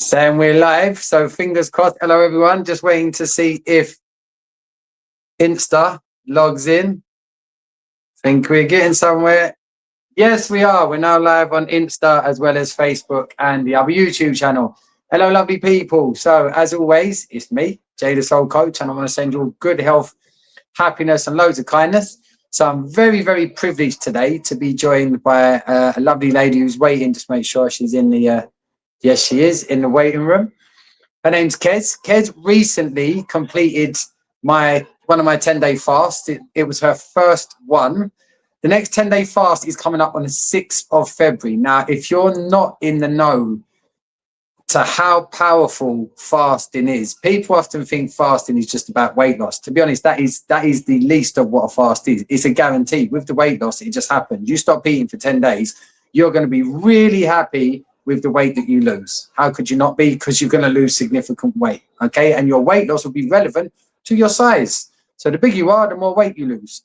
Saying we're live, so fingers crossed. Hello, everyone. Just waiting to see if Insta logs in. Think we're getting somewhere. Yes, we are. We're now live on Insta as well as Facebook and the other YouTube channel. Hello, lovely people. So, as always, it's me, Jay the Soul Coach, and I want to send you all good health, happiness, and loads of kindness. So, I'm very, very privileged today to be joined by a lovely lady who's waiting. Just make sure she's in the. Yes, she is in the waiting room. Her name's Kez. Kez recently completed one of my 10-day fasts. It was her first one. The next 10-day fast is coming up on the 6th of February. Now, if you're not in the know to how powerful fasting is, people often think fasting is just about weight loss. To be honest, that is the least of what a fast is. It's a guarantee. With the weight loss, it just happens. You stop eating for 10 days, you're going to be really happy with the weight that you lose. How could you not be? Because you're going to lose significant weight, okay? And your weight loss will be relevant to your size. So the bigger you are, the more weight you lose.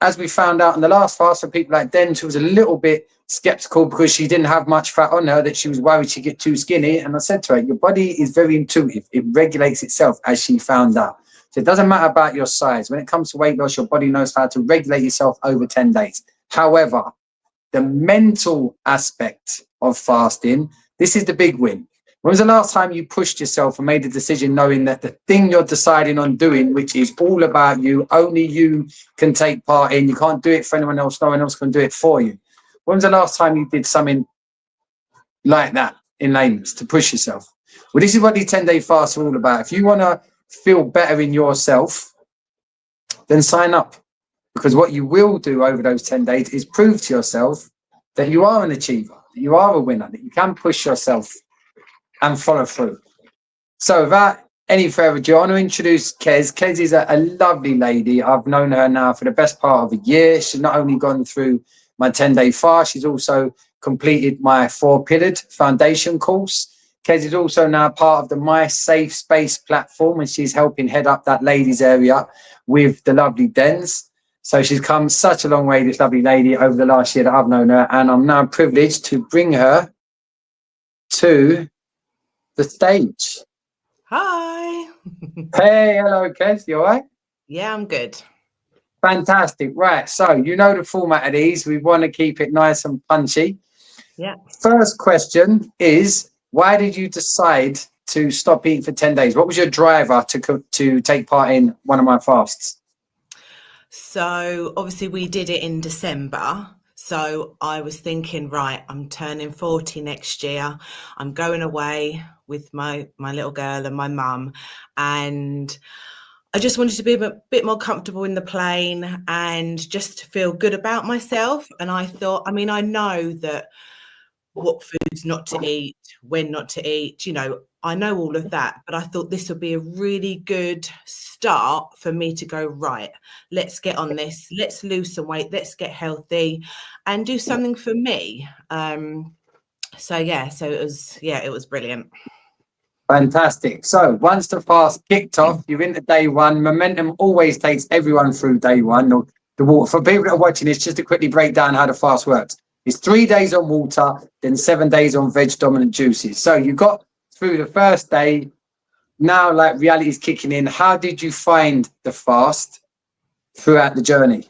As we found out in the last fast, for people like Den, she was a little bit skeptical because she didn't have much fat on her, that she was worried she'd get too skinny. And I said to her, your body is very intuitive. It regulates itself, as she found out. So it doesn't matter about your size. When it comes to weight loss, your body knows how to regulate itself over 10 days. However, the mental aspect of fasting, this is the big win. When was the last time you pushed yourself and made a decision knowing that the thing you're deciding on doing, which is all about you, only you can take part in, you can't do it for anyone else, no one else can do it for you? When was the last time you did something like that in layman's to push yourself? Well, this is what these 10-day fasts are all about. If you want to feel better in yourself, then sign up. Because what you will do over those 10 days is prove to yourself that you are an achiever, that you are a winner, that you can push yourself and follow through. So without any further ado, I want to introduce Kez. Kez is a lovely lady. I've known her now for the best part of a year. She's not only gone through my 10-day fast, she's also completed my 4-pillared foundation course. Kez is also now part of the My Safe Space platform, and she's helping head up that ladies area with the lovely Dens. So she's come such a long way, this lovely lady, over the last year that I've known her. And I'm now privileged to bring her to the stage. Hi. Hey, hello, Kez. You all right? Yeah, I'm good. Fantastic. Right. So you know the format of these. We want to keep it nice and punchy. Yeah. First question is, why did you decide to stop eating for 10 days? What was your driver to take part in one of my fasts? So obviously we did it in December. So I was thinking, right, I'm turning 40 next year. I'm going away with my little girl and my mum. And I just wanted to be a bit more comfortable in the plane and just to feel good about myself. And I thought, I mean, I know that what foods not to eat, when not to eat, I know all of that, but I thought this would be a really good start for me to go, right, let's get on this, let's lose some weight, let's get healthy and do something for me. So it was brilliant. Fantastic. So once the fast kicked off, you're into day one. Momentum always takes everyone through day one. The water. For people that are watching this, just to quickly break down how the fast works. It's 3 days on water, then 7 days on veg-dominant juices. So you got through the first day. Now, like, reality is kicking in. How did you find the fast throughout the journey?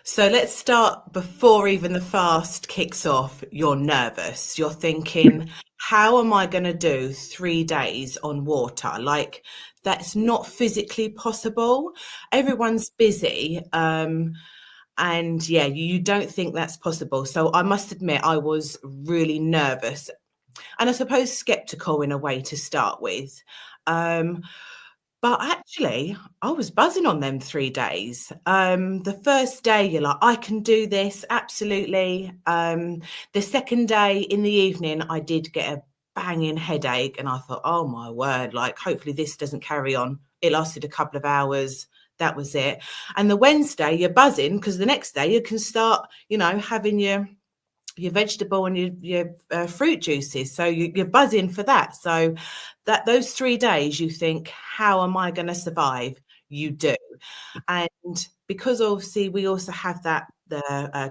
So let's start before even the fast kicks off. You're nervous. You're thinking, how am I going to do 3 days on water? Like, that's not physically possible. Everyone's busy. And yeah, you don't think that's possible. So I must admit, I was really nervous and I suppose skeptical in a way to start with. But actually, I was buzzing on them 3 days. The first day, you're like, I can do this. Absolutely. The second day in the evening, I did get a banging headache and I thought, oh my word, like, hopefully this doesn't carry on. It lasted a couple of hours. That was it. And the Wednesday, you're buzzing because the next day you can start, having your vegetable and your fruit juices. So you're buzzing for that. So that those 3 days you think, how am I going to survive? You do. And because obviously we also have that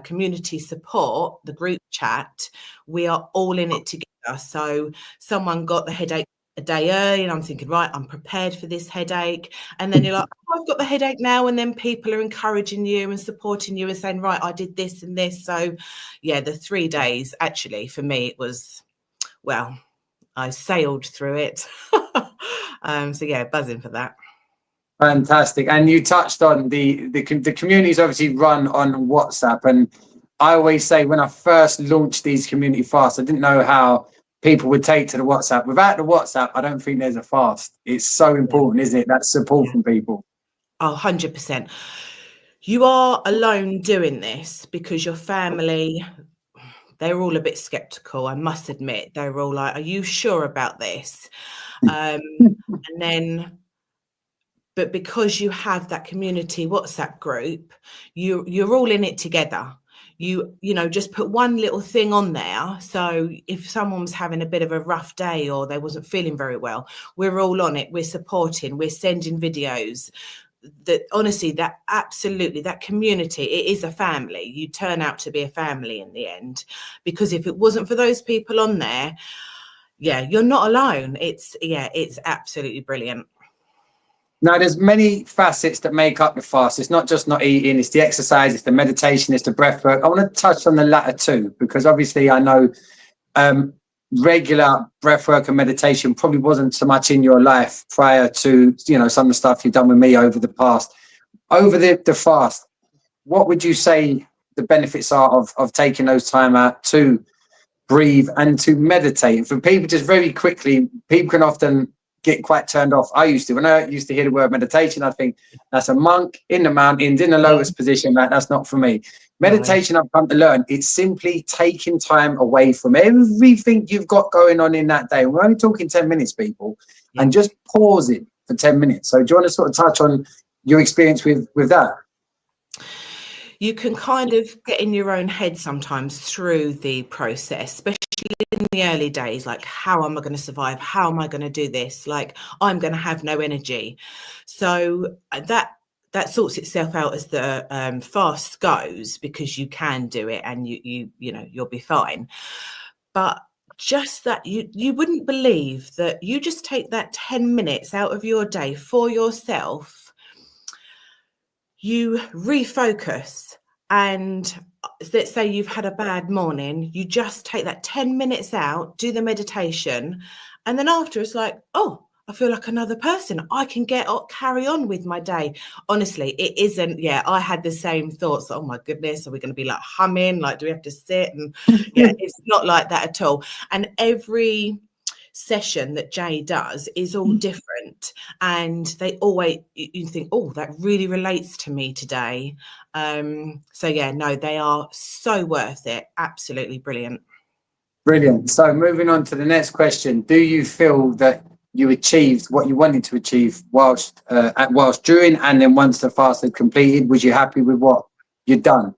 community support, the group chat, we are all in it together. So someone got the headache a day early and I'm thinking, right, I'm prepared for this headache. And then you're like, oh, I've got the headache now. And then people are encouraging you and supporting you and saying, right, I did this and this. So yeah, the 3 days, actually, for me, it was, well, I sailed through it. So yeah, buzzing for that. Fantastic. And you touched on the community is obviously run on WhatsApp. And I always say when I first launched these community fasts, I didn't know how people would take to the WhatsApp. Without the WhatsApp, I don't think there's a fast. It's so important, isn't it? That support from people. Oh, 100%. You are alone doing this because your family, they're all a bit skeptical, I must admit. They're all like, are you sure about this? And then, but because you have that community WhatsApp group, you're all in it together. You know, just put one little thing on there. So if someone was having a bit of a rough day or they wasn't feeling very well, we're all on it. We're supporting, we're sending videos. That honestly, that absolutely, that community, it is a family. You turn out to be a family in the end, because if it wasn't for those people on there, yeah, you're not alone. It's absolutely brilliant. Now, there's many facets that make up the fast. It's not just not eating, it's the exercise, it's the meditation, it's the breath work. I want to touch on the latter two, because obviously I know regular breath work and meditation probably wasn't so much in your life prior to, you know, some of the stuff you've done with me over the past. Over the fast, what would you say the benefits are of taking those time out to breathe and to meditate? And for people, just very quickly, people can often get quite turned off. When I used to hear the word meditation, I think that's a monk in the mountains in a lotus position. That's not for me. Meditation, I've come to learn, it's simply taking time away from everything you've got going on in that day. We're only talking 10 minutes, people, and just pausing for 10 minutes. So do you want to sort of touch on your experience with that? You can kind of get in your own head sometimes through the process, especially in the early days, like, how am I going to survive? How am I going to do this? Like, I'm going to have no energy. So that sorts itself out as the fast goes, because you can do it and you know, you'll be fine. But just that you wouldn't believe that you just take that 10 minutes out of your day for yourself, you refocus, and let's say you've had a bad morning, you just take that 10 minutes out, do the meditation, and then after it's like, oh, I feel like another person. I can carry on with my day. Honestly, it isn't. Yeah, I had the same thoughts. Oh my goodness, are we going to be like humming? Like, do we have to sit? And yeah, it's not like that at all. And every session that Jay does is all different, and they always, you think, oh, that really relates to me today. So yeah, no, they are so worth it. Absolutely brilliant. Brilliant. So moving on to the next question, do you feel that you achieved what you wanted to achieve whilst during, and then once the fast had completed, was you happy with what you'd done?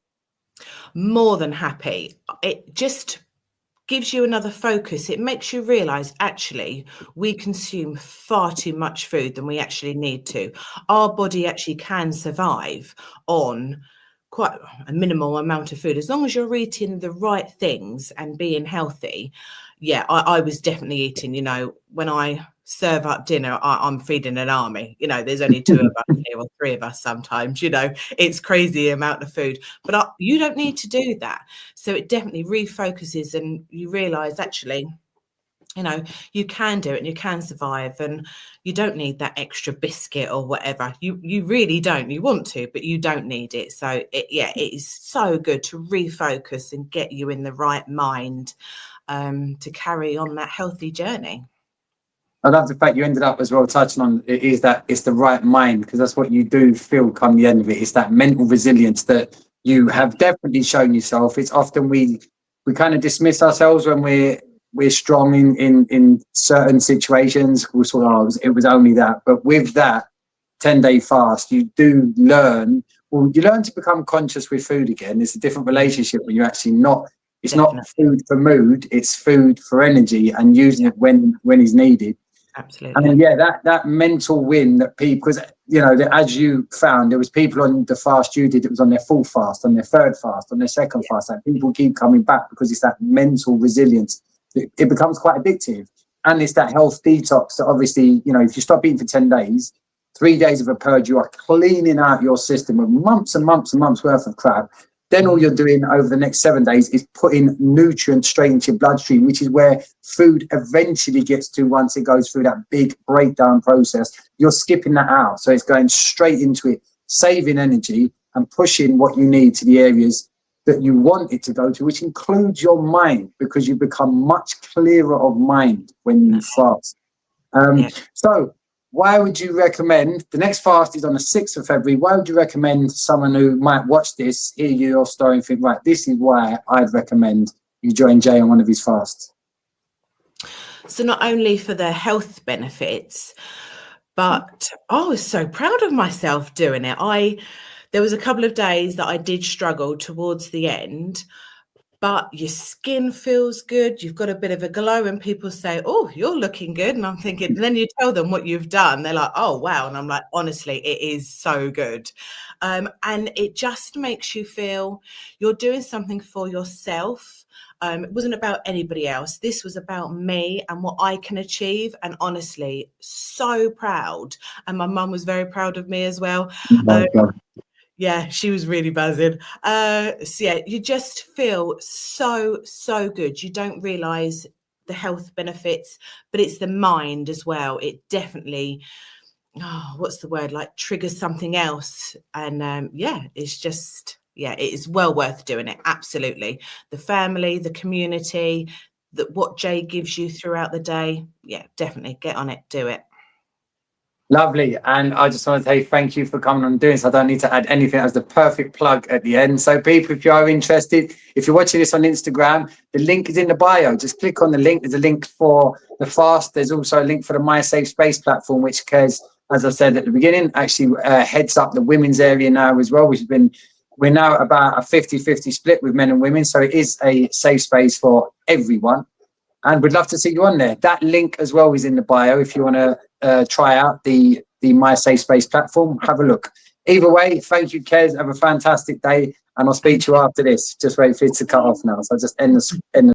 More than happy. It just gives you another focus. It makes you realize, actually, we consume far too much food than we actually need to. Our body actually can survive on quite a minimal amount of food, as long as you're eating the right things and being healthy. Yeah, I was definitely eating, you know, when I serve up dinner, I'm feeding an army. You know, there's only 2 of us here, or 3 of us sometimes, you know, it's crazy amount of food, but you don't need to do that. So it definitely refocuses, and you realize, actually, you know, you can do it and you can survive, and you don't need that extra biscuit or whatever. You really don't. You want to, but you don't need it. So it is so good to refocus and get you in the right mind to carry on that healthy journey. I love the fact you ended up as well touching on it, is that it's the right mind, because that's what you do feel come the end of it. It's that mental resilience that you have definitely shown yourself. It's often we kind of dismiss ourselves when we're strong in certain situations. We sort of, it was only that. But with that 10-day fast, you do learn. Well, you learn to become conscious with food again. It's a different relationship when you're actually not. It's definitely not food for mood. It's food for energy, and using it when is needed. Absolutely. And yeah, that mental win that people, because you know, as you found, there was people on the fast you did, it was on their full fast, on their third fast, on their second fast, and people keep coming back because it's that mental resilience. It becomes quite addictive, and it's that health detox. So obviously, you know, if you stop eating for 10 days, 3 days of a purge, you are cleaning out your system of months and months and months worth of crap. Then all you're doing over the next 7 days is putting nutrients straight into your bloodstream, which is where food eventually gets to once it goes through that big breakdown process. You're skipping that out. So it's going straight into it, saving energy and pushing what you need to the areas that you want it to go to, which includes your mind, because you become much clearer of mind when you fast. So why would you recommend, the next fast is on the 6th of February, why would you recommend someone who might watch this, hear your story and think, right, this is why I'd recommend you join Jay on one of his fasts? So not only for the health benefits, but I was so proud of myself doing it. There was a couple of days that I did struggle towards the end, but your skin feels good. You've got a bit of a glow, and people say, "Oh, you're looking good." And I'm thinking, and then you tell them what you've done. They're like, "Oh, wow." And I'm like, honestly, it is so good. And it just makes you feel you're doing something for yourself. It wasn't about anybody else. This was about me and what I can achieve. And honestly, so proud. And my mum was very proud of me as well. Yeah, she was really buzzing. So yeah, you just feel so good. You don't realize the health benefits, but it's the mind as well. It definitely, what's the word, like triggers something else. And yeah, it's just, yeah, it is well worth doing it. Absolutely. The family, the community, what Jay gives you throughout the day. Yeah, definitely get on it, do it. Lovely. And I just want to say thank you for coming on and doing this. I don't need to add anything. That was the perfect plug at the end. So people, if you are interested, if you're watching this on Instagram, the link is in the bio. Just click on the link. There's a link for the fast. There's also a link for the My Safe Space platform, which Kez, as I said at the beginning, actually heads up the women's area now as well, which has been, we're now about a 50-50 split with men and women. So it is a safe space for everyone. And we'd love to see you on there. That link as well is in the bio if you want to try out the My Safe Space platform. Have a look. Either way, thank you, Kez. Have a fantastic day. And I'll speak to you after this. Just wait for it to cut off now. So I'll just end the